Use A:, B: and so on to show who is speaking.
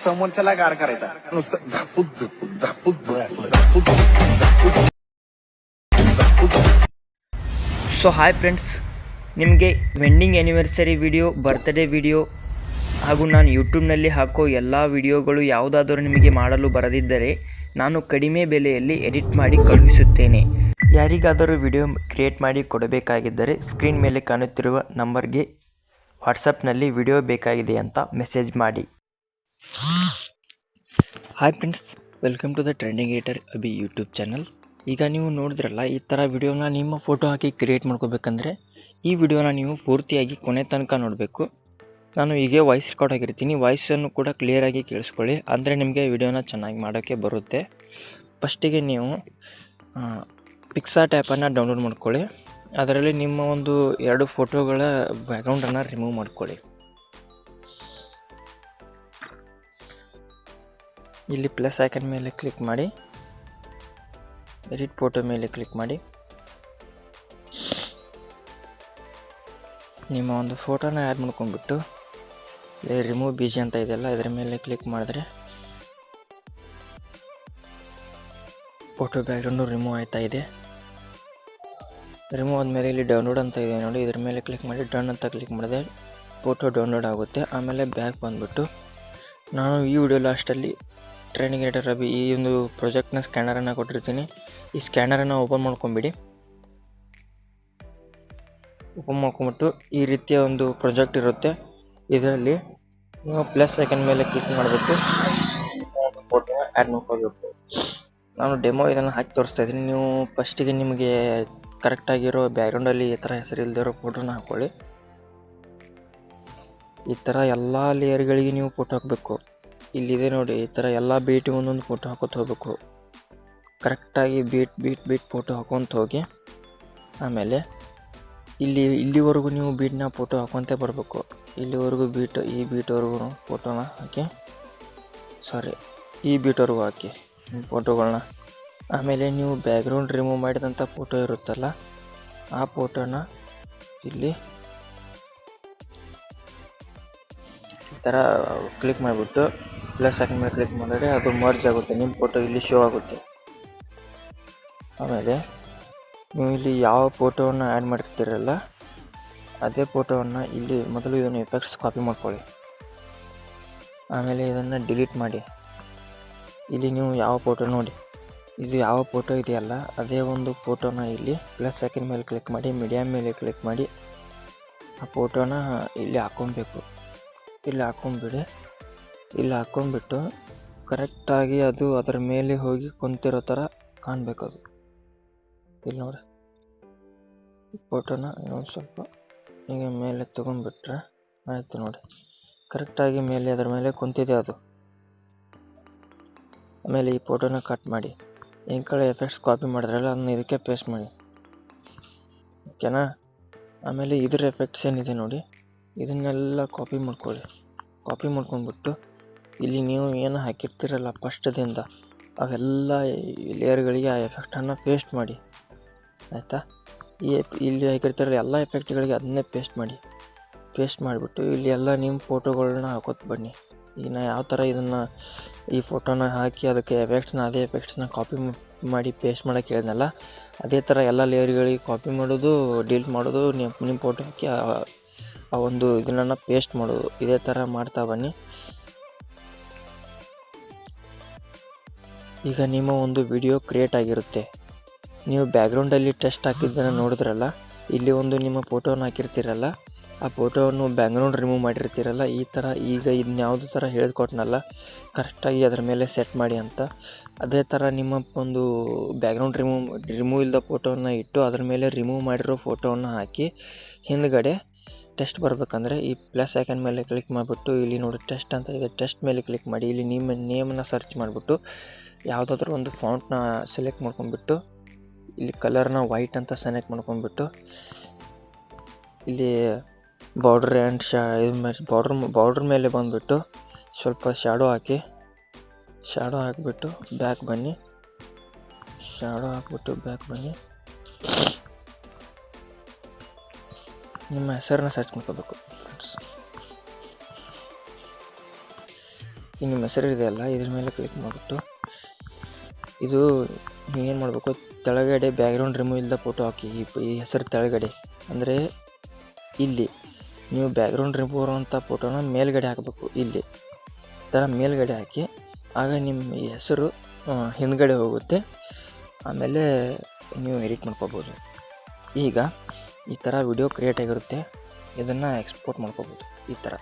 A: समोरच्याला गार करायचा नुसतं Zapuk झपूक Zapuk Zapuk Zapuk.
B: So hi friends, ನಿಮಗೆ wedding anniversary video, birthday video ಹಾಗೂ ನಾನು ಯೂಟ್ಯೂಬ್ನಲ್ಲಿ ಹಾಕೋ ಎಲ್ಲ ವಿಡಿಯೋಗಳು ಯಾವುದಾದರೂ ನಿಮಗೆ ಮಾಡಲು ಬರದಿದ್ದರೆ ನಾನು ಕಡಿಮೆ ಬೆಲೆಯಲ್ಲಿ ಎಡಿಟ್ ಮಾಡಿ ಕಳುಹಿಸುತ್ತೇನೆ. ಯಾರಿಗಾದರೂ ವಿಡಿಯೋ ಕ್ರಿಯೇಟ್ ಮಾಡಿ ಕೊಡಬೇಕಾಗಿದ್ದರೆ ಸ್ಕ್ರೀನ್ ಮೇಲೆ ಕಾಣುತ್ತಿರುವ ನಂಬರ್ಗೆ ವಾಟ್ಸಪ್ನಲ್ಲಿ ವಿಡಿಯೋ ಬೇಕಾಗಿದೆ ಅಂತ ಮೆಸೇಜ್ ಮಾಡಿ. Hi friends, welcome to the trending editor Abhi YouTube channel. ಈಗ ನೀವು ನೋಡಿದ್ರಲ್ಲ, ಈ ಥರ ವಿಡಿಯೋನ ನಿಮ್ಮ ಫೋಟೋ ಹಾಕಿ ಕ್ರಿಯೇಟ್ ಮಾಡ್ಕೋಬೇಕಂದ್ರೆ ಈ ವಿಡಿಯೋನ ನೀವು ಪೂರ್ತಿಯಾಗಿ ಕೊನೆ ತನಕ ನೋಡಬೇಕು. ನಾನು ಹೀಗೆ ವಾಯ್ಸ್ ರೆಕಾರ್ಡ್ ಆಗಿರ್ತೀನಿ, ವಾಯ್ಸನ್ನು ಕೂಡ ಕ್ಲಿಯರಾಗಿ ಕೇಳಿಸ್ಕೊಳ್ಳಿ, ಅಂದರೆ ನಿಮಗೆ ವಿಡಿಯೋನ ಚೆನ್ನಾಗಿ ಮಾಡೋಕ್ಕೆ ಬರುತ್ತೆ. ಫಸ್ಟಿಗೆ ನೀವು ಪಿಕ್ಸಾರ್ಟ್ ಆ್ಯಪನ್ನು ಡೌನ್ಲೋಡ್ ಮಾಡ್ಕೊಳ್ಳಿ. ಅದರಲ್ಲಿ ನಿಮ್ಮ ಒಂದು 2 ಫೋಟೋಗಳ ಬ್ಯಾಕ್ಗ್ರೌಂಡನ್ನು ರಿಮೂವ್ ಮಾಡ್ಕೊಳ್ಳಿ. ಇಲ್ಲಿ ಪ್ಲಸ್ ಐಕನ್ ಮೇಲೆ ಕ್ಲಿಕ್ ಮಾಡಿ, ಎಡಿಟ್ ಫೋಟೋ ಮೇಲೆ ಕ್ಲಿಕ್ ಮಾಡಿ, ನಿಮ್ಮ ಒಂದು ಫೋಟೋನ ಆ್ಯಡ್ ಮಾಡ್ಕೊಂಡ್ಬಿಟ್ಟು ರಿಮೂವ್ ಬಿ ಜಿ ಅಂತ ಇದೆಯಲ್ಲ, ಇದರ ಮೇಲೆ ಕ್ಲಿಕ್ ಮಾಡಿದ್ರೆ ಫೋಟೋ ಬ್ಯಾಕ್ಗ್ರೌಂಡು ರಿಮೂವ್ ಆಯ್ತಾ ಇದೆ. ರಿಮೂವ್ ಆದಮೇಲೆ ಇಲ್ಲಿ ಡೌನ್ಲೋಡ್ ಅಂತ ಇದೆ ನೋಡಿ, ಇದರ ಮೇಲೆ ಕ್ಲಿಕ್ ಮಾಡಿ ಡನ್ ಅಂತ ಕ್ಲಿಕ್ ಮಾಡಿದ್ರೆ ಫೋಟೋ ಡೌನ್ಲೋಡ್ ಆಗುತ್ತೆ. ಆಮೇಲೆ ಬ್ಯಾಕ್ ಬಂದುಬಿಟ್ಟು ನಾನು ಈ ವಿಡಿಯೋ ಲಾಸ್ಟಲ್ಲಿ ಟ್ರೆಂಡಿಂಗ್ ಎಡಿಟರ್ ಅಭಿ ಈ ಒಂದು ಪ್ರಾಜೆಕ್ಟ್ನ ಸ್ಕ್ಯಾನರನ್ನು ಕೊಟ್ಟಿರ್ತೀನಿ. ಈ ಸ್ಕ್ಯಾನರನ್ನು ಓಪನ್ ಮಾಡ್ಕೊಂಬಿಡಿ. ಓಪನ್ ಮಾಡ್ಕೊಂಬಿಟ್ಟು ಈ ರೀತಿಯ ಒಂದು ಪ್ರಾಜೆಕ್ಟ್ ಇರುತ್ತೆ. ಇದರಲ್ಲಿ ನೀವು ಪ್ಲಸ್ ಐಕನ್ ಮೇಲೆ ಕ್ಲಿಕ್ ಮಾಡಿಬಿಟ್ಟು ಫೋಟೋ ಆ್ಯಡ್ ಮಾಡ್ಕೋಬೇಕು. ನಾನು ಡೆಮೋ ಇದನ್ನು ಹಾಕಿ ತೋರಿಸ್ತಾ ಇದ್ದೀನಿ. ನೀವು ಫಸ್ಟಿಗೆ ನಿಮಗೆ ಕರೆಕ್ಟಾಗಿರೋ ಬ್ಯಾಕ್ಗ್ರೌಂಡಲ್ಲಿ ಈ ಥರ ಹೆಸರು ಇಲ್ಲದಿರೋ ಫೋಟೋನ ಹಾಕ್ಕೊಳ್ಳಿ. ಈ ಥರ ಎಲ್ಲ ಲೇಯರ್ಗಳಿಗೆ ನೀವು ಫೋಟೋ ಹಾಕಬೇಕು. ಇಲ್ಲಿದೆ ನೋಡಿ, ಈ ಥರ ಎಲ್ಲ ಬೀಟಿಗೆ ಒಂದೊಂದು ಫೋಟೋ ಹಾಕೋತ ಹೋಗ್ಬೇಕು. ಕರೆಕ್ಟಾಗಿ ಬೀಟ್ ಫೋಟೋ ಹಾಕೊತ ಹೋಗಿ, ಆಮೇಲೆ ಇಲ್ಲಿವರೆಗೂ ನೀವು ಬೀಟ್ನ ಫೋಟೋ ಹಾಕೊತ ಬರಬೇಕು. ಇಲ್ಲಿವರೆಗೂ ಈ ಬೀಟ್ವರೆಗೂ ಫೋಟೋನ ಹಾಕಿ, ಈ ಬೀಟ್ವರೆಗೂ ಹಾಕಿ ಫೋಟೋಗಳನ್ನ. ಆಮೇಲೆ ನೀವು ಬ್ಯಾಕ್ಗ್ರೌಂಡ್ ರಿಮೂವ್ ಮಾಡಿದಂಥ ಫೋಟೋ ಇರುತ್ತಲ್ಲ, ಆ ಫೋಟೋನ ಇಲ್ಲಿ ಈ ಥರ ಕ್ಲಿಕ್ ಮಾಡಿಬಿಟ್ಟು ಪ್ಲಸ್ ಐಕನ್ ಮೇಲೆ ಕ್ಲಿಕ್ ಮಾಡಿದ್ರೆ ಅದು ಮರ್ಜ್ ಆಗುತ್ತೆ, ನಿಮ್ಮ ಫೋಟೋ ಇಲ್ಲಿ ಶೋ ಆಗುತ್ತೆ. ಆಮೇಲೆ ನೀವು ಇಲ್ಲಿ ಯಾವ ಫೋಟೋವನ್ನು ಆ್ಯಡ್ ಮಾಡಿರ್ತೀರಲ್ಲ, ಅದೇ ಫೋಟೋವನ್ನು ಇಲ್ಲಿ ಮೊದಲು ಇದನ್ನು ಎಫೆಕ್ಟ್ಸ್ ಕಾಪಿ ಮಾಡ್ಕೊಳ್ಳಿ. ಆಮೇಲೆ ಇದನ್ನು ಡಿಲೀಟ್ ಮಾಡಿ. ಇಲ್ಲಿ ನೀವು ಯಾವ ಫೋಟೋ ನೋಡಿ, ಇದು ಯಾವ ಫೋಟೋ ಇದೆಯಲ್ಲ ಅದೇ ಒಂದು ಫೋಟೋನ ಇಲ್ಲಿ ಪ್ಲಸ್ ಐಕನ್ ಮೇಲೆ ಕ್ಲಿಕ್ ಮಾಡಿ, ಮೀಡಿಯಮ್ ಮೇಲೆ ಕ್ಲಿಕ್ ಮಾಡಿ ಆ ಫೋಟೋನ ಇಲ್ಲಿ ಹಾಕ್ಕೊಬೇಕು. ಇಲ್ಲಿ ಹಾಕ್ಕೊಂಬಿಡಿ. ಇಲ್ಲಿ ಹಾಕ್ಕೊಂಬಿಟ್ಟು ಕರೆಕ್ಟಾಗಿ ಅದು ಅದರ ಮೇಲೆ ಹೋಗಿ ಕುಂತಿರೋ ಥರ ಕಾಣಬೇಕು. ಅದು ಇಲ್ಲಿ ನೋಡಿ, ಫೋಟೋನ ಇನ್ನೊಂದು ಸ್ವಲ್ಪ ಹೀಗೆ ಮೇಲೆ ತೊಗೊಂಡ್ಬಿಟ್ರೆ ಆಯಿತು ನೋಡಿ, ಕರೆಕ್ಟಾಗಿ ಮೇಲೆ ಅದರ ಮೇಲೆ ಕುಂತಿದೆ ಅದು. ಆಮೇಲೆ ಈ ಫೋಟೋನ ಕಟ್ ಮಾಡಿ, ಈ ಕಡೆ ಎಫೆಕ್ಟ್ಸ್ ಕಾಪಿ ಮಾಡಿದ್ರಲ್ಲ ಅದನ್ನ ಇದಕ್ಕೆ ಪೇಸ್ಟ್ ಮಾಡಿ, ಓಕೆನಾ. ಆಮೇಲೆ ಇದ್ರ ಎಫೆಕ್ಟ್ಸ್ ಏನಿದೆ ನೋಡಿ, ಇದನ್ನೆಲ್ಲ ಕಾಪಿ ಮಾಡ್ಕೊಳ್ಳಿ. ಕಾಪಿ ಮಾಡ್ಕೊಂಡ್ಬಿಟ್ಟು ಇಲ್ಲಿ ನೀವು ಏನು ಹಾಕಿರ್ತೀರಲ್ಲ ಫಸ್ಟದಿಂದ, ಅವೆಲ್ಲ ಲೇಯರ್ಗಳಿಗೆ ಆ ಎಫೆಕ್ಟನ್ನು ಪೇಸ್ಟ್ ಮಾಡಿ, ಆಯಿತಾ. ಇಲ್ಲಿ ಹಾಕಿರ್ತೀರಲ್ಲ ಎಲ್ಲ ಎಫೆಕ್ಟ್ಗಳಿಗೆ ಅದನ್ನೇ ಪೇಸ್ಟ್ ಮಾಡಿಬಿಟ್ಟು ಇಲ್ಲಿ ಎಲ್ಲ ನಿಮ್ಮ ಫೋಟೋಗಳನ್ನ ಹಾಕೋತ ಬನ್ನಿ. ಈಗ ನಾ ಯಾವ ಥರ ಈ ಫೋಟೋನ ಹಾಕಿ ಅದಕ್ಕೆ ಅದೇ ಎಫೆಕ್ಟ್ಸ್ನ ಕಾಪಿ ಮಾಡಿ ಪೇಸ್ಟ್ ಮಾಡೋಕ್ಕೆ ಹೇಳಿದ್ನಲ್ಲ, ಅದೇ ಥರ ಎಲ್ಲ ಲೇಯರ್ಗಳಿಗೆ ಕಾಪಿ ಮಾಡೋದು, ಡಿಲೀಟ್ ಮಾಡೋದು, ನಿಮ್ಮ ಫೋಟೋ ಹಾಕಿ ಆ ಒಂದು ಇದನ್ನು ಪೇಸ್ಟ್ ಮಾಡೋದು, ಇದೇ ಥರ ಮಾಡ್ತಾ ಬನ್ನಿ. ಈಗ ನಿಮ್ಮ ಒಂದು ವಿಡಿಯೋ ಕ್ರಿಯೇಟ್ ಆಗಿರುತ್ತೆ. ನೀವು ಬ್ಯಾಕ್ಗ್ರೌಂಡಲ್ಲಿ ಟೆಸ್ಟ್ ಹಾಕಿದ್ದನ್ನು ನೋಡಿದ್ರಲ್ಲ, ಇಲ್ಲಿ ಒಂದು ನಿಮ್ಮ ಫೋಟೋನ ಹಾಕಿರ್ತೀರಲ್ಲ, ಆ ಫೋಟೋವನ್ನು ಬ್ಯಾಕ್ಗ್ರೌಂಡ್ ರಿಮೂವ್ ಮಾಡಿರ್ತೀರಲ್ಲ, ಈ ಥರ ಈಗ ಇದನ್ನ ಯಾವುದೇ ಥರ ಹೇಳಿಕೊಟ್ನಲ್ಲ ಕರೆಕ್ಟಾಗಿ ಅದರ ಮೇಲೆ ಸೆಟ್ ಮಾಡಿ ಅಂತ, ಅದೇ ಥರ ನಿಮ್ಮ ಒಂದು ಬ್ಯಾಕ್ಗ್ರೌಂಡ್ ರಿಮೂವ್ ಇಲ್ಲದ ಫೋಟೋನ ಇಟ್ಟು ಅದ್ರ ಮೇಲೆ ರಿಮೂವ್ ಮಾಡಿರೋ ಫೋಟೋವನ್ನು ಹಾಕಿ, ಹಿಂದ್ಗಡೆ ಟೆಸ್ಟ್ ಬರಬೇಕಂದ್ರೆ ಈ ಪ್ಲಸ್ ಐಕನ್ ಮೇಲೆ ಕ್ಲಿಕ್ ಮಾಡಿಬಿಟ್ಟು ಇಲ್ಲಿ ನೋಡಿ ಟೆಸ್ಟ್ ಅಂತ ಇದೆ, ಟೆಸ್ಟ್ ಮೇಲೆ ಕ್ಲಿಕ್ ಮಾಡಿ ಇಲ್ಲಿ ನಿಮ್ಮ ನೇಮನ್ನು ಸರ್ಚ್ ಮಾಡಿಬಿಟ್ಟು ಯಾವುದಾದ್ರೂ ಒಂದು ಫಾಂಟ್ನ ಸೆಲೆಕ್ಟ್ ಮಾಡ್ಕೊಂಡ್ಬಿಟ್ಟು ಇಲ್ಲಿ ಕಲರ್ನ ವೈಟ್ ಅಂತ ಸೆಲೆಕ್ಟ್ ಮಾಡ್ಕೊಂಡ್ಬಿಟ್ಟು ಇಲ್ಲಿ ಬಾರ್ಡರ್ ಆ್ಯಂಡ್ ಬಾರ್ಡ್ರ್ ಮೇಲೆ ಬಂದುಬಿಟ್ಟು ಸ್ವಲ್ಪ ಶಾಡೋ ಹಾಕಿಬಿಟ್ಟು ಬ್ಯಾಕ್ ಬನ್ನಿ. ನಿಮ್ಮ ಹೆಸರನ್ನ ಸರ್ಚ್ ಮಾಡ್ಕೋಬೇಕು ಫ್ರೆಂಡ್ಸ್. ಈ ನಿಮ್ಮ ಹೆಸರು ಇದೆಯಲ್ಲ ಇದ್ರ ಮೇಲೆ ಕ್ಲಿಕ್ ಮಾಡಿಬಿಟ್ಟು ಇದು ನೀವೇನು ಮಾಡಬೇಕು, ಕೆಳಗಡೆ ಬ್ಯಾಕ್ಗ್ರೌಂಡ್ ರಿಮೂವ್ ಇಲ್ಲದ ಫೋಟೋ ಹಾಕಿ. ಈ ಹೆಸರು ಕೆಳಗಡೆ ಅಂದರೆ ಇಲ್ಲಿ ನೀವು ಬ್ಯಾಕ್ಗ್ರೌಂಡ್ ರಿಮೂವ್ ಇರುವಂಥ ಫೋಟೋನ ಮೇಲ್ಗಡೆ ಹಾಕಬೇಕು. ಇಲ್ಲಿ ಈ ಥರ ಮೇಲ್ಗಡೆ ಹಾಕಿ, ಆಗ ನಿಮ್ಮ ಈ ಹೆಸರು ಹಿಂದ್ಗಡೆ ಹೋಗುತ್ತೆ. ಆಮೇಲೆ ನೀವು ಎಡಿಟ್ ಮಾಡ್ಕೋಬೋದು. ಈಗ ಈ ಥರ ವಿಡಿಯೋ ಕ್ರಿಯೇಟ್ ಆಗಿರುತ್ತೆ, ಇದನ್ನು ಎಕ್ಸ್ಪೋರ್ಟ್ ಮಾಡ್ಕೋಬೋದು ಈ ಥರ.